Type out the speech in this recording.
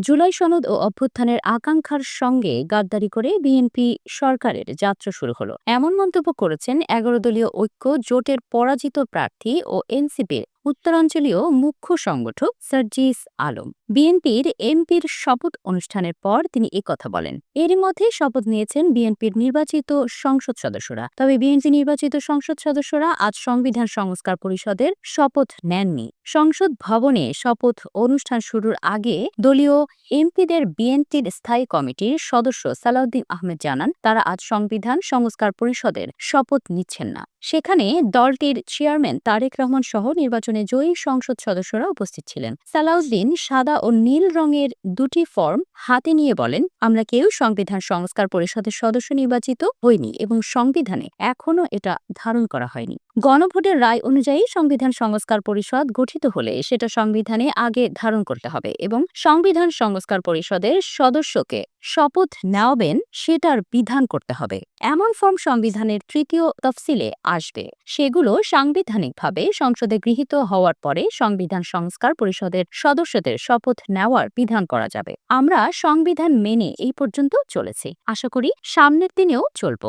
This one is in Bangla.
জুলাই সনদ ও অভ্যুত্থানের আকাঙ্ক্ষার সঙ্গে গাদ্দারি করে বিএনপি সরকারের যাত্রা শুরু হলো, এমন মন্তব্য করেছেন ১১ দলীয় ঐক্য জোটের পরাজিত প্রার্থী ও এনসিপির উত্তরাঞ্চলীয় মুখ্য সংগঠক সার্জিস আলম। বিএনপির এমপির শপথ অনুষ্ঠানের পর তিনি কথা বলেন। এরই মধ্যে শপথ নিয়েছেন বিএনপির নির্বাচিত সংসদ সদস্যরা। তবে বিএনপি নির্বাচিত সংসদ সদস্যরা আজ সংবিধান সংস্কার পরিষদের শপথ নেননি। সংসদ ভবনে শপথ অনুষ্ঠান শুরুর আগে দলীয় এমপিদের বিএনপির স্থায়ী কমিটির সদস্য সালাউদ্দিন আহমেদ জানান, তারা আজ সংবিধান সংস্কার পরিষদের শপথ নিচ্ছেন না। সেখানে দলটির চেয়ারম্যান তারেক রহমান সহ নির্বাচনে জয়ী সংসদ সদস্যরা উপস্থিত ছিলেন। সালাউদ্দিন সাদা ও নীল রঙের দুটি ফর্ম হাতে নিয়ে বলেন, আমরা কেউ সংবিধান সংস্কার পরিষদের সদস্য নির্বাচিত হইনি এবং সংবিধানে এখনো এটা ধারণ করা হয়নি। গণভোটের রায় অনুযায়ী সংবিধান সংস্কার পরিষদ গঠিত হলে সেটা সংবিধানে আগে ধারণ করতে হবে এবং সংবিধান সংস্কার পরিষদের সদস্যকে শপথ নেওয়াবেন সেটার বিধান করতে হবে। এমন ফর্ম সংবিধানের তৃতীয় তফসিলে আসবে। সেগুলো সাংবিধানিকভাবে সংসদে গৃহীত হওয়ার পরে সংবিধান সংস্কার পরিষদের সদস্যদের শপথ নেওয়ার বিধান করা যাবে। আমরা সংবিধান মেনে এই পর্যন্ত চলেছি, আশা করি সামনের দিনেও চলব।